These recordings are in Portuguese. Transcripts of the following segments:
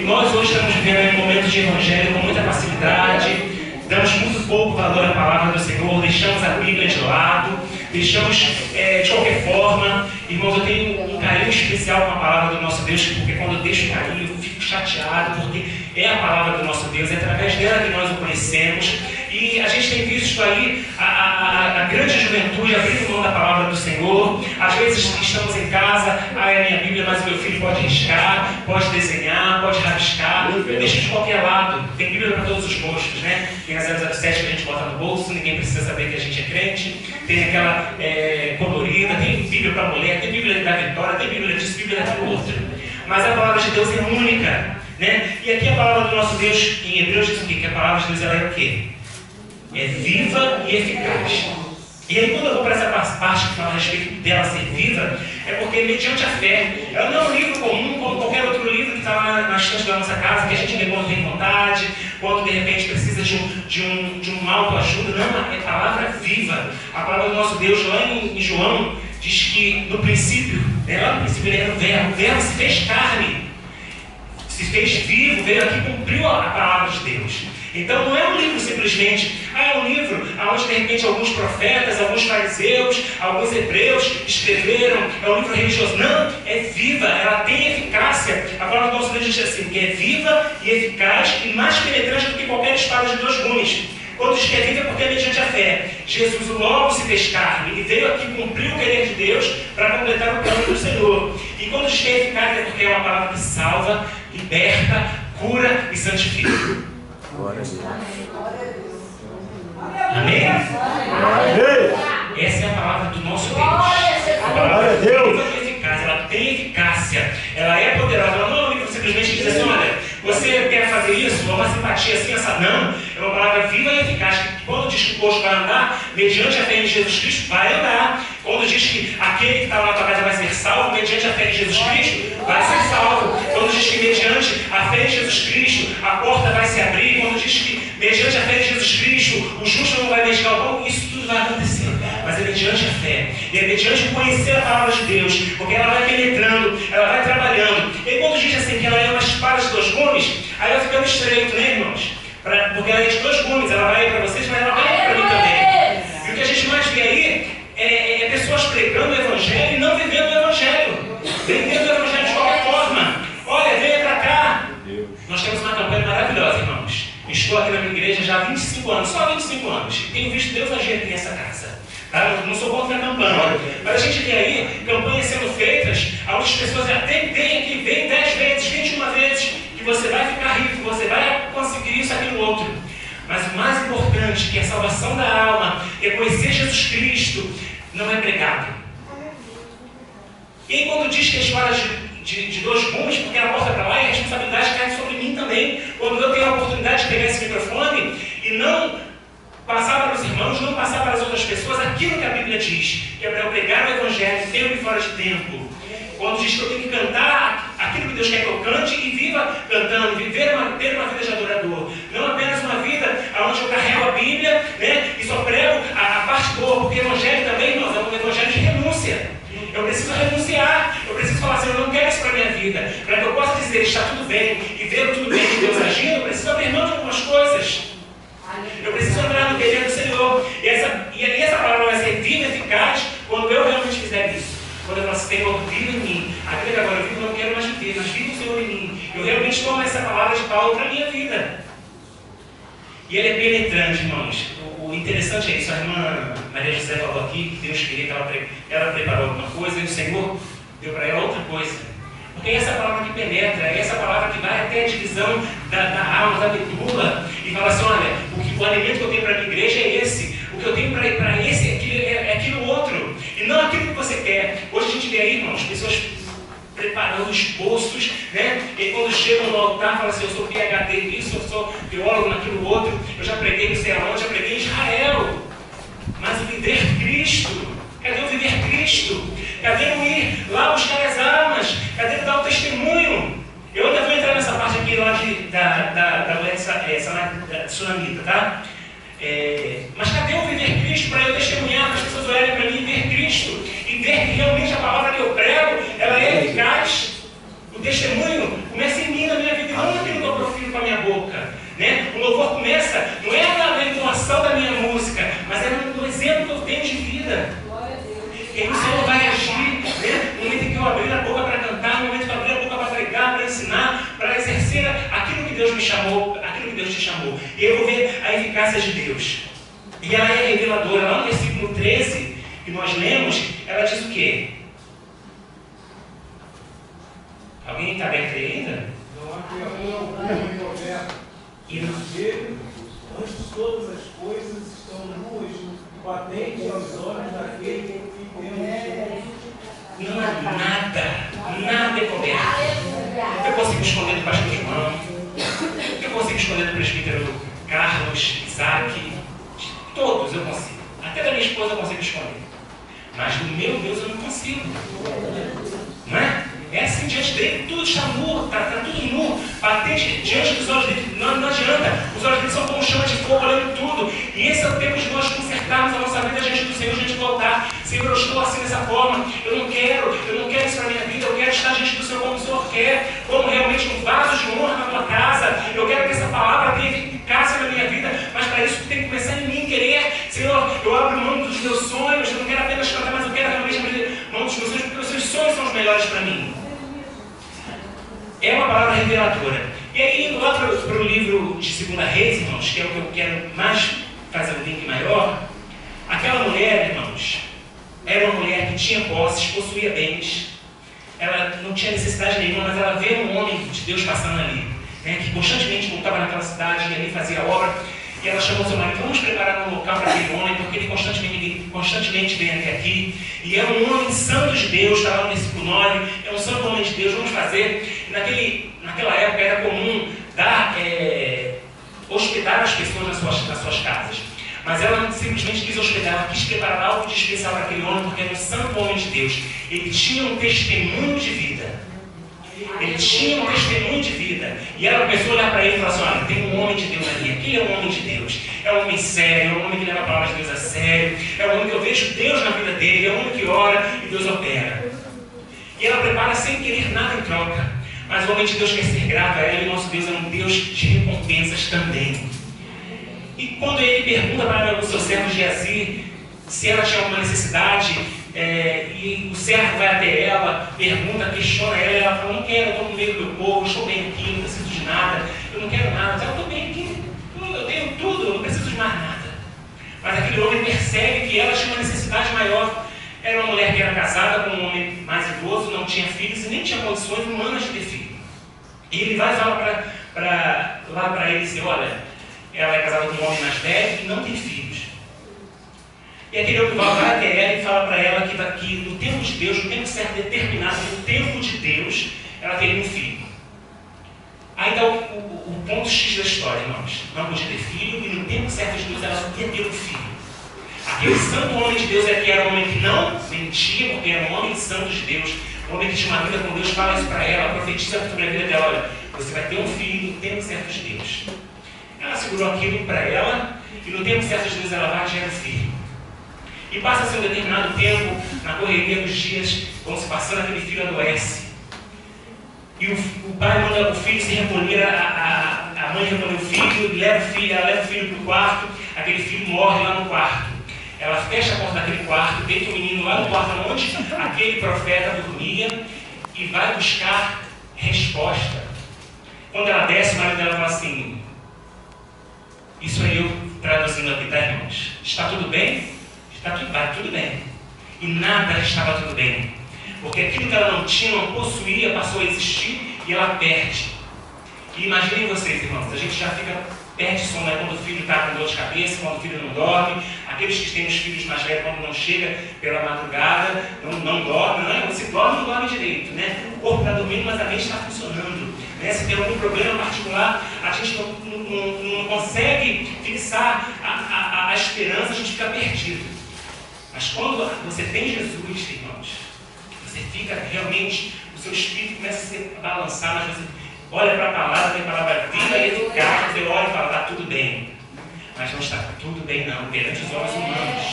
nós hoje estamos vivendo um momento de evangelho com muita facilidade, damos muito pouco valor à palavra do Senhor, deixamos a Bíblia de lado, deixamos de qualquer forma. Irmãos, eu tenho um carinho especial com a palavra do nosso Deus, porque quando eu deixo o carinho, eu fico chateado, porque é a palavra do nosso Deus, é através dela que nós o conhecemos. E a gente tem visto aí a grande juventude abrindo mão da palavra do Senhor. Às vezes estamos em casa, é a minha Bíblia, mas o meu filho pode riscar, pode desenhar, pode rabiscar, deixa de qualquer lado. Tem Bíblia para todos os gostos, né? Tem a 007 que a gente bota no bolso, ninguém precisa saber que a gente é crente. Tem aquela colorida, tem Bíblia para mulher, tem Bíblia da Vitória, tem Bíblia disso, Bíblia daquilo outro. Mas a palavra de Deus é única, né? E aqui a palavra do nosso Deus, em Hebreus, diz o quê? Que a palavra de Deus ela é o quê? É viva e eficaz. E aí quando eu vou para essa parte que fala a respeito dela ser viva, é porque mediante a fé, ela não é um livro comum como qualquer outro livro que está lá na estante da nossa casa, que a gente lê quando tem vontade, quando de repente precisa de uma autoajuda. Não, é palavra viva. A palavra do nosso Deus lá em João diz que no princípio, lá no princípio ele era o verbo se fez carne, se fez vivo, veio aqui e cumpriu a palavra de Deus. Então não é um livro simplesmente, é um livro onde de repente alguns profetas, alguns fariseus, alguns hebreus escreveram, é um livro religioso. Não, é viva, ela tem eficácia. A palavra do nosso Deus diz assim, que é viva e eficaz e mais penetrante do que qualquer espada de 2 gumes. Quando diz que é viva é porque é mediante a fé. Jesus logo se fez carne e veio aqui cumprir o querer de Deus para completar o plano do Senhor. E quando diz que é eficaz é porque é uma palavra que salva, liberta, cura e santifica. Glória a Deus. Amém? Essa é a palavra do nosso Deus. A palavra é viva e eficaz, ela tem eficácia, ela é poderosa. Ela não é um livro simplesmente que diz assim, olha, você quer fazer isso, uma simpatia assim, essa não. É uma palavra viva e eficaz, que quando diz que o posto vai andar, mediante a fé em Jesus Cristo, vai andar. Quando diz que aquele que está lá na tua casa vai ser salvo, mediante a fé em Jesus Cristo, vai ser salvo. Quando diz que mediante a fé em Jesus Cristo, a porta vai se abrir. Quando diz que mediante a fé em Jesus Cristo, o justo não vai deixar o bom, isso tudo vai acontecer. Mas é mediante a fé, e é mediante o conhecer a palavra de Deus, porque ela vai penetrando, ela vai trabalhando. E quando diz assim que ela é uma espada de 2 gumes, aí vai ficando estreito, né, irmãos? Porque ela é de 2 gumes, ela vai para vocês, mas ela vai para mim também. E o que a gente mais vê aí é pessoas pregando o Evangelho e não vivendo o Evangelho, vendendo o Evangelho de qualquer forma. Olha, venha para cá. Nós temos uma campanha maravilhosa, irmãos. Estou aqui na minha igreja já há 25 anos, só 25 anos. E tenho visto Deus agir aqui nessa casa. Tá? Eu não sou contra a campanha, mas a gente vê aí campanhas sendo feitas, onde as pessoas até vêm aqui, vêm 10 vezes, 21 vezes, que você vai ficar rico, você vai conseguir isso, aquilo, outro. Mas o mais importante, que é a salvação da alma, é conhecer Jesus Cristo, não é pregado. E aí quando diz que a espada de 2 gumes, porque ela mostra para lá, e a responsabilidade cai sobre mim também. Quando eu tenho a oportunidade de pegar esse microfone e não passar para os irmãos, não passar para as outras pessoas aquilo que a Bíblia diz, que é para eu pregar o Evangelho, tempo e fora de tempo. Quando diz que eu tenho que cantar aquilo que Deus quer que eu cante e viva cantando, ter uma vida de adorador. Não apenas uma vida onde eu carrego a Bíblia, né, e só prego a parte boa, porque o Evangelho também, irmãos, é um Evangelho de renúncia. Eu preciso renunciar, eu preciso falar assim, eu não quero isso para a minha vida. Para que eu possa dizer, está tudo bem, e ver tudo bem de Deus agindo, eu preciso abrir mão de algumas coisas. Eu preciso entrar no querer do Senhor. E essa palavra vai ser viva e eficaz quando eu realmente fizer isso. Quando eu falo assim, Senhor, viva em mim. Aquilo que agora eu vivo, eu não quero mais viver, mas viva o Senhor em mim. Eu realmente tomo essa palavra de Paulo para a minha vida. E ele é penetrante, irmãos. O interessante é isso. A irmã Maria José falou aqui que Deus queria que ela preparou alguma coisa e o Senhor deu para ela outra coisa. Porque é essa palavra que penetra, é essa palavra que vai até a divisão da alma, da medula, e fala assim, olha, o alimento que eu tenho para a minha igreja é esse, o que eu tenho para esse é aquilo outro, e não aquilo que você quer. Hoje a gente vê aí, irmãos, pessoas preparando esboços, né? E quando chegam no altar, falam assim, eu sou PhD nisso, eu sou teólogo naquilo outro, eu já preguei não sei aonde, já preguei em Israel. Mas o viver Cristo, cadê o viver Cristo? Cadê o ir lá buscar as almas? Cadê o dar o testemunho? Eu ainda vou entrar nessa parte aqui lá da doença sunamita, tá? Mas cadê o viver Cristo para eu testemunhar, para as pessoas olharem para mim e ver Cristo? E ver que realmente a palavra que eu prego, ela é eficaz. O testemunho começa em mim, na minha vida, e não na com a minha boca. Né? O louvor começa, não é na entonação da minha música, mas é no exemplo que eu tenho de vida. E aí o Senhor vai agir, né? No momento em que eu abrir a boca para cantar, no momento que eu abrir a boca para pregar, para ensinar, para exercer aquilo que Deus me chamou, aquilo que Deus te chamou. E eu vou ver a eficácia de Deus. E ela é reveladora. Lá no versículo 13, que nós lemos, ela diz o quê? Alguém está aberto aí ainda? E dele, antes de todas as coisas, estão nuas, patentes aos olhos daquele que tem Não há nada é coberto. Eu consigo esconder do pastor João, eu consigo esconder do presbítero Carlos, Isaac, todos eu consigo. Até da minha esposa eu consigo esconder. Mas do meu Deus eu não consigo. Não é? É assim, diante dele, tudo está nu, está tudo nu, patente diante dos olhos dele, não adianta, os olhos dele são como chama de fogo, olhando tudo, e esse é o tempo de nós consertarmos a nossa vida diante do Senhor, diante do altar. Senhor, eu estou assim dessa forma, eu não quero isso para a minha vida, eu quero estar diante do Senhor como o Senhor quer, como realmente um vaso de honra na tua casa, eu quero que essa palavra tenha eficácia na minha vida, mas para isso tem que começar em mim querer. Senhor, eu abro mão dos meus sonhos, eu não quero apenas cantar, mas eu quero realmente abrir mão dos meus sonhos, porque os seus sonhos são os melhores para mim. É uma palavra reveladora. E aí, indo lá para o livro de 2 Reis, irmãos, que é o que eu quero mais fazer um link maior, aquela mulher, irmãos, era uma mulher que tinha posses, possuía bens, ela não tinha necessidade nenhuma, mas ela vê um homem de Deus passando ali, né, que constantemente voltava naquela cidade e ali fazia obra, e ela chamou seu marido: vamos preparar um local para aquele homem, porque ele constantemente vem até aqui, e é um homem santo de Deus, está lá no versículo 9, é um santo homem de Deus, vamos fazer. E naquela época era comum hospedar as pessoas nas suas casas, mas ela não simplesmente quis hospedar, ela quis preparar algo de especial para aquele homem, porque era um santo homem de Deus, ele tinha um testemunho de vida. Ele tinha um testemunho de vida. E ela começou a olhar para ele e falou assim: olha, tem um homem de Deus ali. Aquele é um homem de Deus. É um homem sério, é um homem que leva a palavra de Deus a sério. É um homem que eu vejo Deus na vida dele. É um homem que ora e Deus opera. E ela prepara sem querer nada em troca. Mas o homem de Deus quer ser grato a ela, e o nosso Deus é um Deus de recompensas também. E quando ele pergunta para o seu servo Geazi se ela tinha alguma necessidade, e o servo vai até ela, pergunta, questiona ela, e ela fala: não quero, eu estou no meio do meu povo, estou bem aqui, não preciso de nada, eu não quero nada, eu estou bem aqui, eu tenho tudo, eu não preciso de mais nada. Mas aquele homem percebe que ela tinha uma necessidade maior. Era uma mulher que era casada com um homem mais idoso, não tinha filhos e nem tinha condições humanas de ter filho. E ele vai falar lá para ele e dizer: olha, ela é casada com um homem mais velho e não tem filhos. E aquele homem vai até ela e fala para ela que no tempo de Deus, no tempo certo determinado, no tempo de Deus, ela teria um filho. Aí dá o ponto X da história, irmãos. Não podia ter filho e no tempo certo de Deus ela ia ter um filho. Aquele santo homem de Deus que era um homem que não mentia, porque era um homem santo de Deus, um homem que tinha uma vida com Deus, fala isso para ela, profetiza sobre a vida dela: olha, você vai ter um filho no tempo certo de Deus. Ela segurou aquilo para ela e no tempo certo de Deus ela vai gerar um filho. E passa-se um determinado tempo, na correria dos dias, vão se passando, aquele filho adoece. E o pai manda o filho se recolher, a mãe recolhe o filho, ela leva o filho para o quarto, aquele filho morre lá no quarto. Ela fecha a porta daquele quarto, deita o menino lá no quarto onde aquele profeta dormia e vai buscar resposta. Quando ela desce, o marido dela fala assim: isso aí eu traduzindo aqui, tá, irmãos? Está tudo bem? Vai tudo bem. E nada estava tudo bem. Porque aquilo que ela não tinha, não possuía, passou a existir e ela perde. E imaginem vocês, irmãos, a gente já perde sono, né? Quando o filho está com dor de cabeça, quando o filho não dorme, aqueles que têm os filhos mais velhos, quando não chega pela madrugada, não dorme, não é? Você dorme, não dorme direito, né? O corpo está dormindo, mas a mente está funcionando. Né? Se tem algum problema particular, a gente não consegue fixar a esperança, a gente fica perdido. Mas quando você tem Jesus, irmãos, você fica realmente, o seu espírito começa a se balançar, mas você olha para a palavra, tem a palavra viva e eficaz, você olha e fala: está tudo bem. Mas não está tudo bem não, perante os olhos humanos.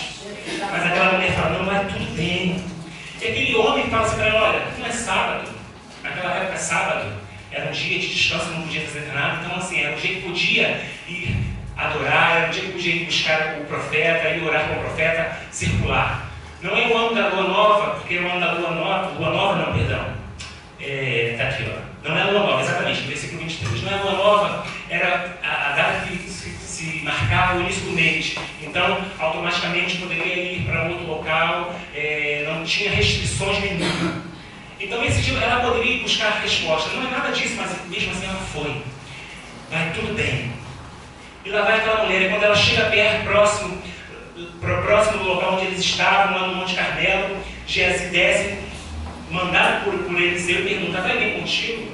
Mas aquela mulher fala: não, vai tudo bem. E aquele homem fala assim para ela: olha, não é sábado. Naquela época, sábado era um dia de descanso, não podia fazer nada, então assim, era um dia que podia ir adorar, era um dia que podia ir buscar o profeta, ir orar com o profeta, circular. Não é o ano da lua nova, porque o ano da lua nova não, perdão, está aqui, ó. Não é a lua nova, exatamente, no versículo 23. Não é a lua nova, era a data que se marcava o início do mês. Então, automaticamente poderia ir para outro local, não tinha restrições nenhuma. Então, esse dia ela poderia ir buscar resposta. Não é nada disso, mas mesmo assim ela foi. Vai tudo bem. E lá vai aquela mulher, e quando ela chega perto, próximo do local onde eles estavam, lá no Monte Carmelo, Geazi desce, mandado por Eliseu, e pergunta: vai bem contigo?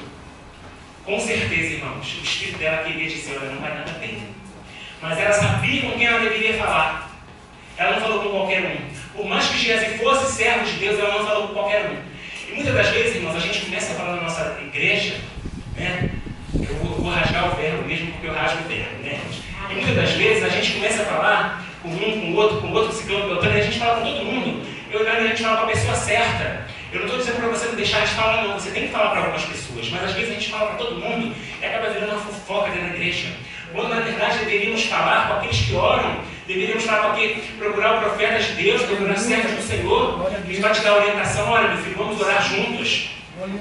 Com certeza, irmãos, o espírito dela queria dizer: olha, não vai nada bem. Mas ela sabia com quem ela deveria falar. Ela não falou com qualquer um. Por mais que Geazi fosse servo de Deus, ela não falou com qualquer um. E muitas das vezes, irmãos, a gente começa a falar na nossa igreja, né? Eu vou rasgar o verbo mesmo, porque eu rasgo o verbo, né? E muitas das vezes a gente começa a falar com um, com o outro, ciclano, pelotando, e a gente fala com todo mundo. A gente fala com a pessoa certa. Eu não estou dizendo para você não deixar de falar, não. Você tem que falar para algumas pessoas, mas às vezes a gente fala para todo mundo e acaba virando uma fofoca dentro da igreja. Quando na verdade deveríamos falar com aqueles que oram, deveríamos falar procurar o profeta de Deus, procurar servos do Senhor, que vai te dar orientação: olha, meu filho, vamos orar juntos.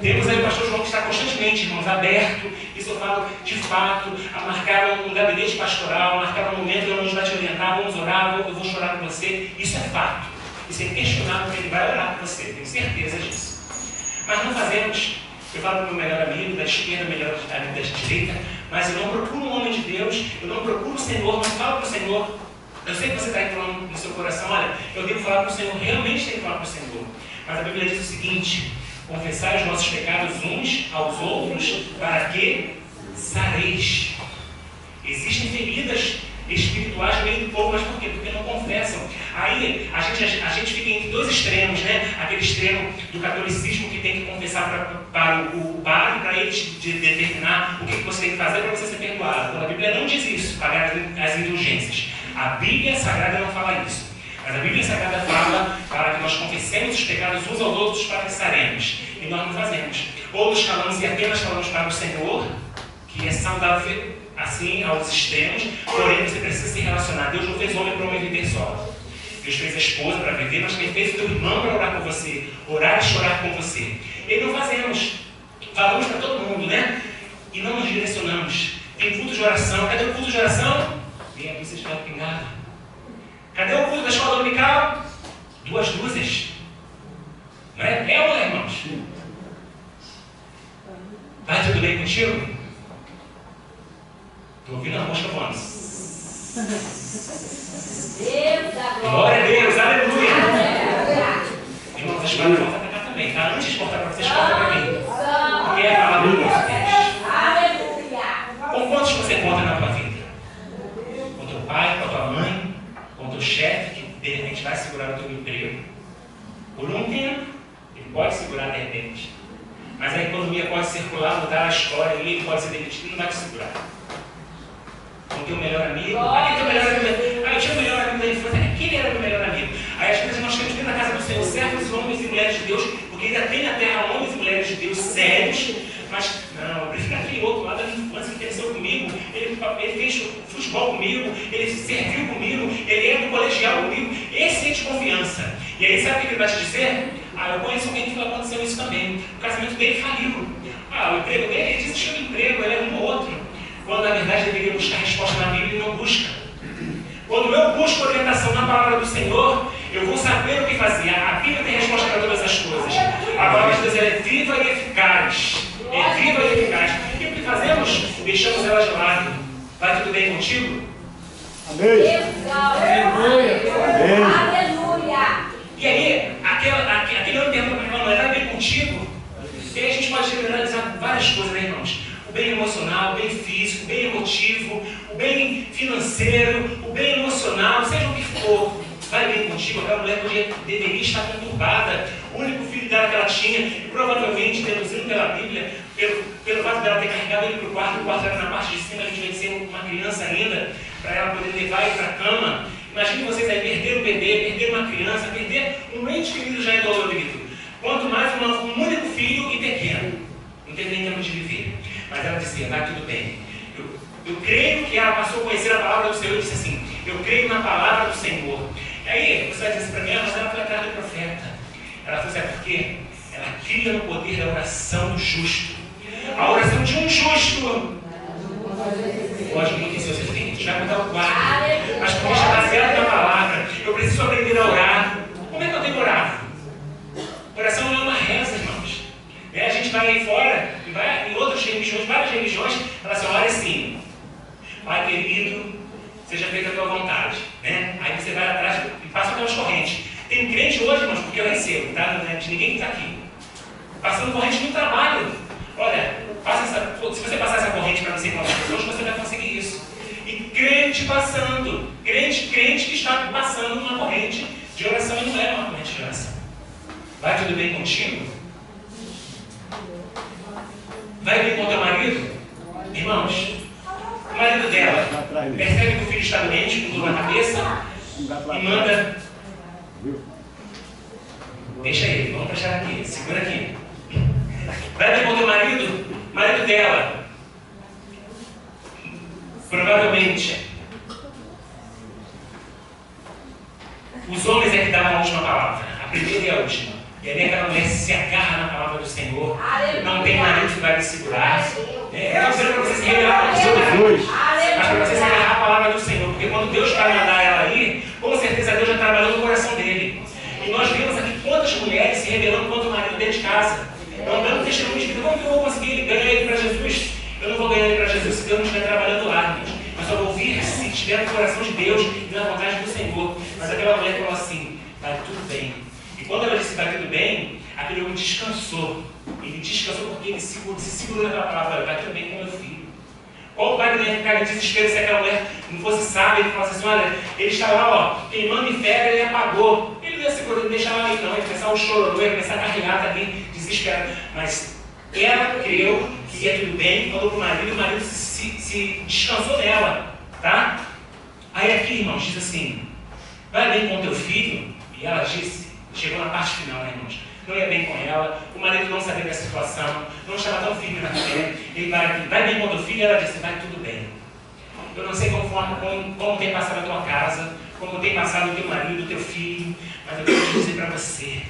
Temos aí o pastor João que está constantemente, irmãos, aberto, isso eu falo de fato, a marcar um gabinete pastoral, marcar um momento onde a gente vai te orientar, vamos orar, eu vou chorar com você. Isso é fato. Isso é inquestionável, que ele vai orar por você, tenho certeza disso. Mas não fazemos. Eu falo para o meu melhor amigo, da esquerda, melhor amigo da direita, mas eu não procuro um homem de Deus, eu não procuro o Senhor, mas falo para o Senhor. Eu sei que você está falando no seu coração: olha, eu devo falar para o Senhor, realmente tenho que falar para o Senhor. Mas a Bíblia diz o seguinte: confessai os nossos pecados uns aos outros, para que sareis. Existem feridas espirituais meio do povo, mas por quê? Porque não confessam. Aí a gente fica entre dois extremos, né? Aquele extremo do catolicismo que tem que confessar para o padre, para ele te determinar o que você tem que fazer para você ser perdoado. Então, a Bíblia não diz isso, pagar as indulgências. A Bíblia Sagrada não fala isso. Mas a Bíblia Sagrada fala para que nós confessemos os pecados uns aos outros para que saremos. E nós não fazemos. Outros falamos e apenas falamos para o Senhor, que é saudável assim aos extremos, porém você precisa se relacionar. Deus não fez homem para homem viver só. Deus fez a esposa para viver, mas também fez o teu irmão para orar por você, orar e chorar com você. E não fazemos. Falamos para todo mundo, né? E não nos direcionamos. Tem culto de oração. Cadê o culto de oração? Vem aqui, vocês ficam pingados. Cadê o culto da escola dominical? 2 luzes. Não é? É ou não é, irmãos? Vai tudo bem contigo? Estou ouvindo a mosca voando. Glória a Deus, aleluia! Irmãos, as palavras vão atacar também, tá? Antes de cortar para vocês, corta para mim. Porque é a palavra do nosso Deus. Com quantos você conta na tua vida? Com teu pai, com a tua mãe, com o teu chefe, que de repente vai segurar o teu emprego. Por um tempo, ele pode segurar de repente. Mas a economia pode circular, mudar a história, e ele pode ser demitido e não vai te segurar. Com o teu melhor amigo, aquele teu melhor amigo. Eu tinha o melhor amigo da infância, aquele era o meu melhor amigo. Aí às vezes nós temos dentro da casa do Senhor servos, homens e mulheres de Deus, porque ainda tem na terra homens e mulheres de Deus sérios, mas não, eu prefiro aquele outro lá da minha infância que cresceu comigo, ele fez futebol comigo, ele serviu comigo, ele é do colegial comigo, esse é de confiança. E aí sabe o que ele vai te dizer? Eu conheço alguém que aconteceu isso também. O casamento dele faliu. O emprego dele, ele desistiu do emprego, ele é um ou outro. Quando na verdade deveria buscar resposta na Bíblia e não busca. Quando eu busco orientação na palavra do Senhor, eu vou saber o que fazer. A Bíblia tem resposta para todas as coisas. A palavra de Deus é viva e eficaz. É viva e eficaz. E o que fazemos? Deixamos ela de lado. Vai tudo bem contigo? Amém. Aleluia. Aleluia. E aí, aquele homem pergunta para aquela mulher: vai bem contigo? E aí a gente pode generalizar várias coisas, né, irmãos? O bem emocional, o bem físico, o bem emotivo, o bem financeiro, o bem emocional, seja o que for. Vai bem contigo? Aquela mulher deveria estar conturbada. O único filho dela que ela tinha, e provavelmente, deduzindo pela Bíblia, pelo fato dela ter carregado ele para o quarto era na parte de cima, a gente vai ser uma criança ainda, para ela poder levar ele para a cama. Imagine vocês aí perder um bebê, perder uma criança, perder um ente querido já indolorido. Quanto mais um único filho e pequeno. Não tem nem tempo de viver. dizer, vai tudo bem. Eu creio que ela passou a conhecer a palavra do Senhor e disse assim, eu creio na palavra do Senhor. E aí, você vai dizer assim para mim, mas ela foi atrás do profeta. Ela falou, sabe por quê? Ela cria no poder da oração do justo. A oração de um justo pode enriquecer os seus dentes, vai mudar o quadro. Mas porque está baseado na palavra, eu preciso aprender a orar. Como é que eu tenho orado? Oração não é uma reza, irmãos. A gente vai aí fora, e vai em outras religiões, várias religiões, ela assim, ora assim, Pai querido, seja feita a tua vontade. Aí você vai atrás e passa aquelas correntes. Tem crente hoje, irmãos, porque eu recebo, tá? De ninguém que está aqui. Passando corrente no trabalho. Olha, se você passar essa corrente para não sei quantas pessoas, você vai conseguir isso. E crente passando, crente que está passando uma corrente de oração e não é uma corrente de oração. Vai tudo bem contigo? Vai bem com o teu marido? Irmãos, o marido dela percebe que o filho está doente, com dor na cabeça, e manda. Deixa ele, vamos prestar aqui, segura aqui. Vai bem com o teu marido dela. Provavelmente, os homens é que davam a última palavra, a primeira e a última. E aí aquela mulher se agarra na palavra do Senhor, não tem marido que vai me segurar. Eu não sei para você se revelar para os outros, mas para você se agarrar a palavra do Senhor, porque quando Deus vai mandar ela aí, com certeza Deus já trabalhou no coração dele. E nós vemos aqui quantas mulheres se revelando contra o marido dentro de casa. Não dando testemunho de vida, como que eu vou conseguir ganhar ele para Jesus? Eu não vou ganhar ele para Jesus se Deus não estiver trabalhando lá, irmãos. Mas só vou ouvir se estiver no coração de Deus e na vontade do Senhor. Mas aquela mulher falou assim, vai tudo bem. E quando ela disse vai tudo bem, aquele homem descansou. Ele descansou porque ele se segurou naquela palavra, vai tudo bem com meu filho. Qual o pai que ia ficar em desespero se aquela mulher não fosse sábia? Ele falasse assim, olha, ele estava lá, ó, queimando em febre, ele apagou. Ele não ia segurar, não deixava ali não, ia começar o chororô, ia começar a carregar ali, desesperado. Mas ela creu que ia tudo bem, falou para o marido se descansou nela, tá? Aí aqui, irmãos, diz assim, vai bem com teu filho? E ela disse, chegou na parte final, né, irmãos? Não ia bem com ela, o marido não sabia da situação, não estava tão firme na fé. Ele vai bem com teu filho? E ela disse, vai tudo bem. Eu não sei como tem passado a tua casa, como tem passado o teu marido, o teu filho, mas eu quero dizer para você,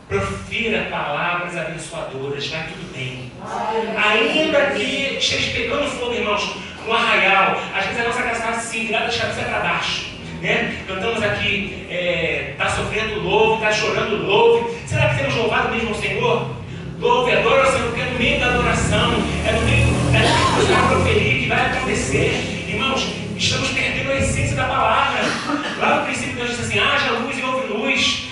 profira palavras abençoadoras, vai tudo bem. Ainda que esteja pegando fogo, irmãos, no arraial, às vezes a nossa casa está assim, virada de cabeça para baixo. Cantamos aqui, está sofrendo louve, está chorando louve. Será que temos louvado mesmo ao Senhor? Louve, adora o Senhor, porque é no meio da adoração, é no meio da que você vai proferir, que vai acontecer. Irmãos, estamos perdendo a essência da palavra. Lá no princípio Deus disse assim, haja luz e houve luz.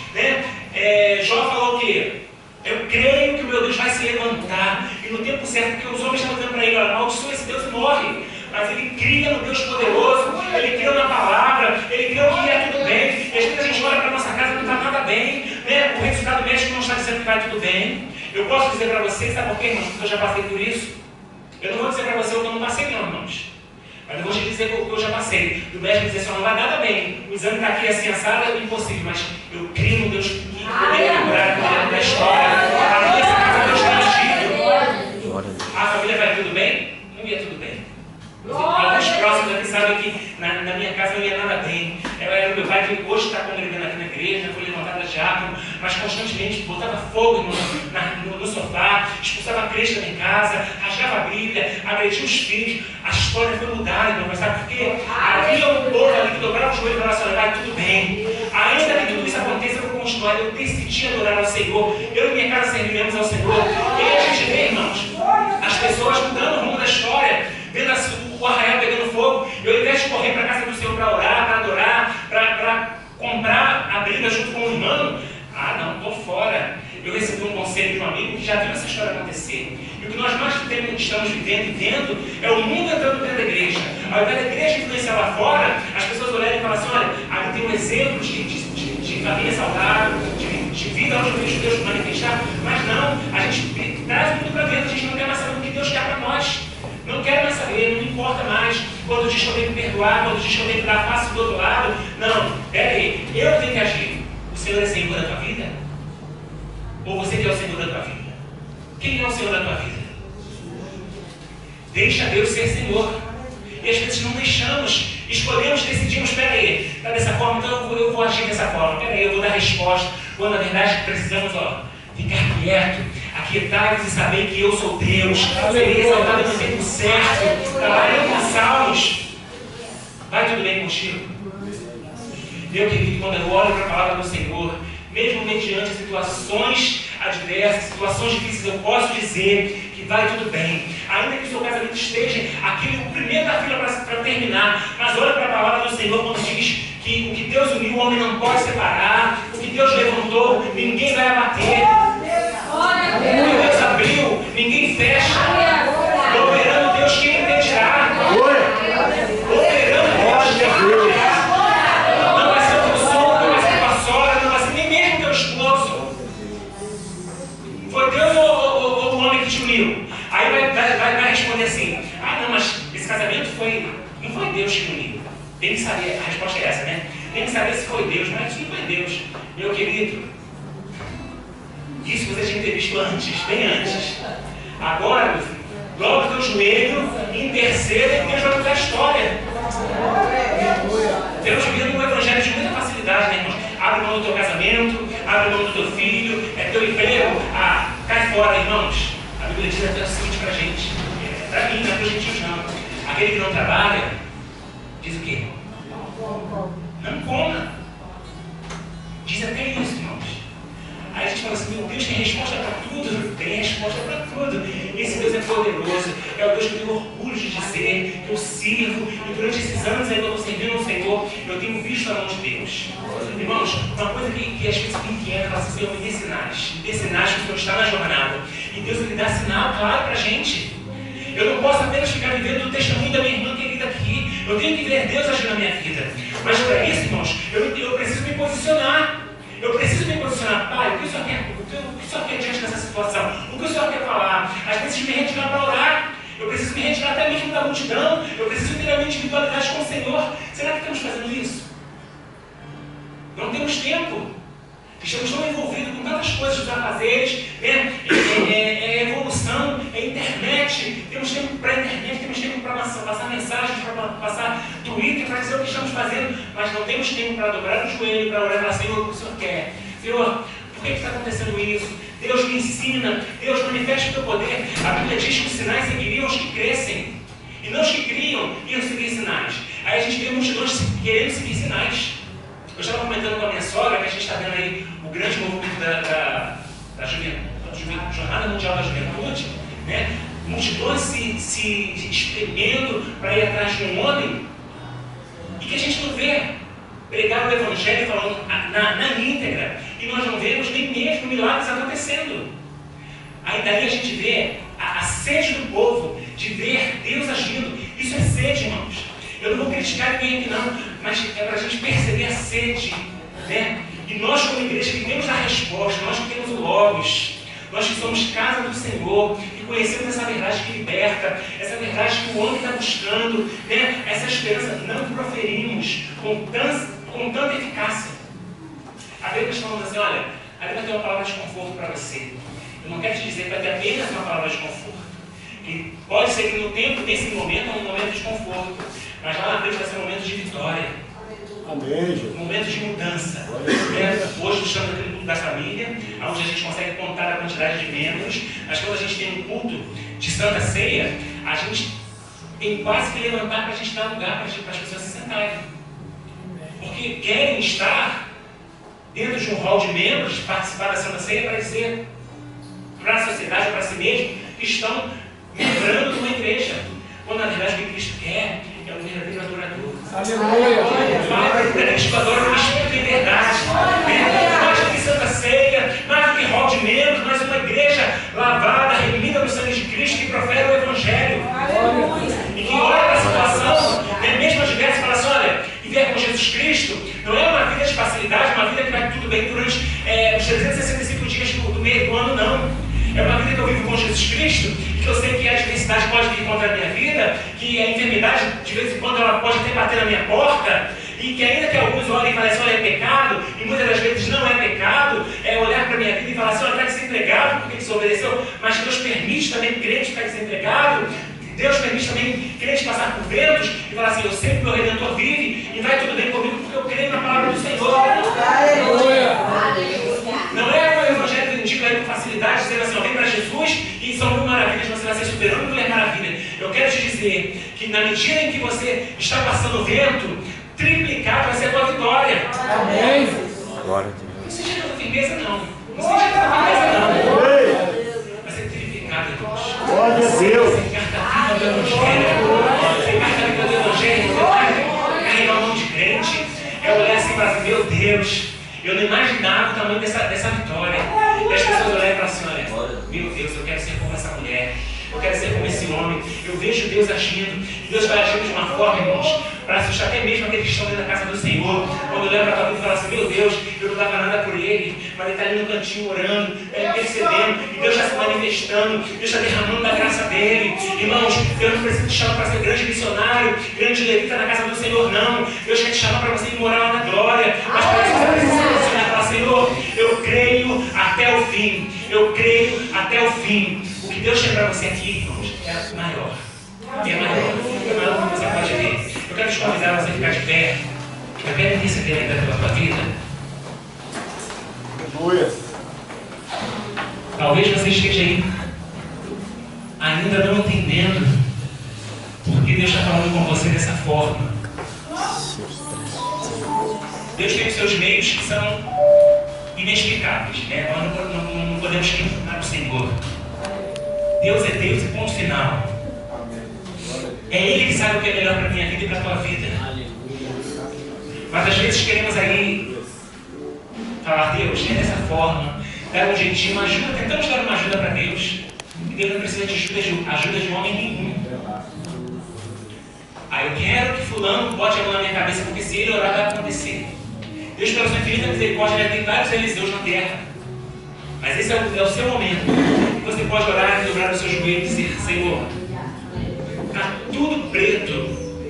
Jó falou o quê? Eu creio que o meu Deus vai se levantar. E no tempo certo, porque os homens estavam dizendo para ele, amaldiçoa esse Deus e morre. Mas ele cria no Deus poderoso, ele cria na palavra, ele cria que é tudo bem. E às vezes a gente olha para a nossa casa e não está nada bem, O resultado médico não está dizendo que vai tudo bem. Eu posso dizer para vocês, sabe por quê, irmãos? Porque eu já passei por isso. Eu não vou dizer para você o que eu não passei, não, irmãos. Mas eu vou te dizer o que eu já passei. O médico dizer assim, não vai nada bem. O exame está aqui assim, assado, é impossível. Mas eu crio no Deus que poderia curar, poderia da história. A minha casa Deus está ungido. A família vai tudo bem? Não ia tudo bem. Alguns próximos aqui sabem que na minha casa não ia nada bem. Era o meu pai que hoje está congregando aqui na igreja, foi levantada diácono, mas constantemente botava fogo no sofá, expulsava a crente da minha casa, rasgava a Bíblia, agredia os filhos. A história foi mudada, irmão, mas sabe por quê? Havia um povo ali que dobrava os joelhos e falava assim, vai tudo bem. Ainda que tudo isso aconteça, eu vou continuar. Eu decidi adorar ao Senhor. Eu e minha casa serviremos ao Senhor. E aí a gente vê, irmãos, as pessoas mudando o rumo da história, vendo o arraial pegando fogo. Eu, ao invés de correr para a casa do Senhor para orar, para adorar, para comprar a Bíblia junto com o irmão, não, estou fora. Eu recebi um conselho de um amigo que já viu essa história acontecer. E o que nós mais estamos vivendo e vendo é o mundo entrando dentro da igreja. Ao invés da igreja influenciar lá fora, as pessoas olharem e falam assim, olha, ali tem um exemplo de família saudável, de vida onde eu vejo Deus manifestar. Mas não, a gente traz tudo para dentro, a gente não quer mais saber o que Deus quer para nós. Não quero mais saber, não importa mais. Quando diz que eu tenho que perdoar, quando diz que eu tenho que dar a face do outro lado. Não, peraí, eu tenho que agir. O Senhor é Senhor da tua vida? Ou você que é o Senhor da tua vida? Quem é o Senhor da tua vida? Deixa Deus ser Senhor. E às vezes não deixamos, escolhemos, decidimos, peraí, está dessa forma, então eu vou agir dessa forma, peraí, eu vou dar resposta, quando na verdade precisamos, ficar quieto, aquietar-nos e saber que eu sou Deus, serei exaltado no tempo certo, trabalhando com salmos. Vai tudo bem contigo? Meu querido, quando eu olho para a palavra do Senhor, mesmo mediante situações adversas, situações difíceis, eu posso dizer que vai tudo bem. Ainda que o seu casamento esteja o primeiro da fila para terminar, mas olha para a palavra do Senhor quando diz que o que Deus uniu, o homem não pode separar, o que Deus levantou, ninguém vai abater. O que Deus abriu, ninguém fecha. Operando Deus, quem impedirá? Operando Deus, quem impedirá? Não vai ser o teu sogro, não vai ser tua sogra, não vai ser nem mesmo teu esposo. Foi Deus ou o homem que te uniu? Aí vai responder assim: ah, não, mas esse casamento não foi Deus que uniu. Tem que saber, a resposta é essa, né? Tem que saber se foi Deus, mas isso não foi Deus. Meu querido, isso você tinha que ter visto antes, bem antes. Agora, meu filho, dobra o teu joelho, interceda e Deus vai mudar a história. Temos vivido um evangelho de muita facilidade, né, irmãos? Abre mão do teu casamento, abre mão do teu filho, é teu emprego, cai fora, irmãos. A Bíblia diz até o seguinte pra gente, pra mim, não é para os gentios não. Aquele que não trabalha, diz o quê? Não coma. Diz até isso, irmãos. Aí a gente fala assim: meu Deus, tem resposta para tudo? Tem resposta para tudo. Esse Deus é poderoso. É o Deus que eu tenho orgulho de dizer, que eu sirvo. E durante esses anos aí que eu estou servindo ao Senhor, eu tenho visto a mão de Deus. Irmãos, uma coisa que às vezes me inquieta, fala assim: Senhor, me dê sinais. Me dê sinais que o Senhor está na jornada. E Deus ele dá sinal claro para a gente. Eu não posso apenas ficar vivendo o testemunho da minha irmã querida aqui. Eu tenho que ver Deus agir na minha vida. Mas para isso, irmãos, eu preciso me posicionar. Eu preciso me posicionar. Pai, o que o Senhor quer? O que o Senhor quer diante dessa situação? O que o Senhor quer falar? Às vezes me retirar para orar. Eu preciso me retirar até mesmo da multidão. Eu preciso ter a minha individualidade com o Senhor. Será que estamos fazendo isso? Não temos tempo. Estamos tão envolvidos com tantas coisas, os afazeres, né? Evolução, internet. Temos tempo para a internet, temos tempo para passar mensagens, para passar Twitter, para dizer o que estamos fazendo, mas não temos tempo para dobrar o joelho, para orar e falar: Senhor, o que o Senhor quer? Senhor, por que está acontecendo isso? Deus me ensina, Deus manifesta o teu poder. A Bíblia diz que os sinais seguiriam os que crescem, e não os que criam iam seguir sinais. Aí a gente vê multidões querendo seguir sinais. Eu estava comentando com a minha sogra que a gente está vendo aí o grande movimento da Jornada Mundial da Juventude, né? Multidões se espremendo para ir atrás de um homem, e que a gente não vê pregar o Evangelho falando na íntegra, e nós não vemos nem mesmo milagres acontecendo. Aí daí a gente vê a sede do povo de ver Deus agindo. Isso é sede, irmãos. Eu não vou criticar ninguém aqui não, mas é para a gente perceber a sede, né? E nós como igreja que temos a resposta, nós que temos o Logos, nós que somos casa do Senhor, que conhecemos essa verdade que liberta, essa verdade que o homem está buscando, né? Essa esperança, não proferimos com tanta eficácia. A Bíblia está falando assim: olha, a Bíblia tem uma palavra de conforto para você. Eu não quero te dizer que vai ter apenas uma palavra de conforto. E pode ser que no tempo, nesse momento, é um momento de conforto, mas lá na frente vai ser um momento de vitória. Amém. Um momento de mudança. Hoje estamos naquele culto da família, onde a gente consegue contar a quantidade de membros, mas quando a gente tem um culto de Santa Ceia, a gente tem quase que levantar para a gente dar lugar para as pessoas se sentarem. Porque querem estar dentro de um hall de membros, participar da Santa Ceia para dizer para a sociedade, para si mesmo, que estão membrando de uma igreja. Quando na verdade o que Cristo quer é um verdadeiro adorador. Aleluia! Cristo adora com espírito e verdade. Mais do que Santa Ceia, mais do que hall de membros, mas uma igreja lavada, remida no sangue de Cristo, que profere o Evangelho. Aleluia! E que olha para a situação, mesmo adversa, e fala assim: olha, viver com Jesus Cristo não é uma vida de facilidade, uma vida que vai tudo bem durante os 365 dias do meio do ano, não. É uma vida que eu vivo com Jesus Cristo, e que eu sei que a adversidade pode vir contra a minha vida, que a enfermidade, de vez em quando, ela pode até bater na minha porta, e que ainda que alguns olhem e falem assim: olha, é pecado, e muitas das vezes não é pecado, é olhar para a minha vida e falar assim: olha, está desempregado, porque desobedeceu, mas Deus permite também crente ficar desempregado. Deus permite também crente passar por ventos e falar assim, eu sei que o meu Redentor vive e vai tudo bem comigo porque eu creio na palavra do Senhor. Aleluia. Não é o evangelho que indica aí com facilidade, dizendo assim, ó, vem para Jesus e são 1000 maravilhas, você vai ser super-homem e Mulher Maravilha. Eu quero te dizer que na medida em que você está passando o vento, triplicado vai ser a tua vitória. Amém. Glória a Deus. Não seja com firmeza, não. Não seja com firmeza, não. Vai ser triplicado, irmãos. Glória a Deus. Sem carta viva do Evangelho. Sem carta viva do Evangelho. Você vai carregar um monte de crente. É olhar assim para assim, meu Deus, eu não imaginava o tamanho dessa vitória. E as pessoas olharem e falar assim, olha, meu Deus, eu quero ser como essa mulher. Eu quero ser como esse homem. Eu vejo Deus agindo. E Deus vai agindo de uma forma, irmãos, para assustar até mesmo aqueles que estão dentro da casa do Senhor. Quando olhar para a tua vida e falar assim, meu Deus, eu não dava nada por ele, mas ele está ali no cantinho orando, intercedendo, e Deus está se manifestando, Deus está derramando da graça dele. Irmãos, Deus não precisa te chamar para ser grande missionário, grande levita na casa do Senhor, não. Deus quer te chamar para você ir morar lá na glória, mas para isso você precisa se posicionar e falar, Senhor, eu creio até o fim, eu creio até o fim. O que Deus tem para você aqui, irmãos, é maior. É maior do que você pode ver. Eu quero te convidar a você ficar de pé. Eu quero interceder ainda pela tua vida. Aleluia. Talvez você esteja aí ainda não entendendo porque Deus está falando com você dessa forma. Deus tem os seus meios que são inexplicáveis, né? Nós não podemos questionar o Senhor. Deus é Deus e ponto final. É Ele que sabe o que é melhor para a minha vida e para a tua vida. Mas às vezes queremos aí falar, Deus, é dessa forma, dar um jeitinho, uma ajuda, tentamos dar uma ajuda para Deus. E Deus não precisa de ajuda de homem nenhum. Eu quero que fulano bote a mão na minha cabeça, porque se ele orar vai acontecer. Deus, pela sua infinita misericórdia, já tem vários Eliseus na terra. Mas esse é o seu momento. E você pode orar e dobrar os seus joelhos e dizer, Senhor, está tudo preto,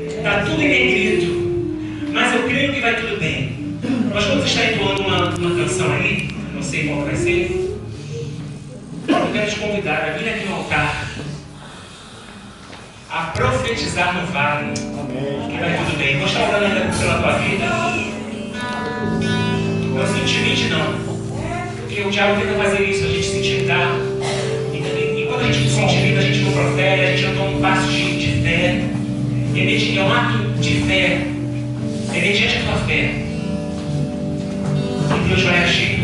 está tudo em negrito, mas eu creio que vai tudo bem. Nós vamos estar entoando uma canção aí, não sei qual vai ser. Eu quero te convidar a vir aqui no altar, a profetizar no vale, que vai tudo bem. Vou estar orando ainda pela tua vida. Não se intimide, não. Porque o diabo tenta fazer isso, a gente se intimidar. E quando a gente se intimida, a gente não profere, a gente não toma um passo de fé. É um ato de fé. É mediante a tua fé que Deus vai agir.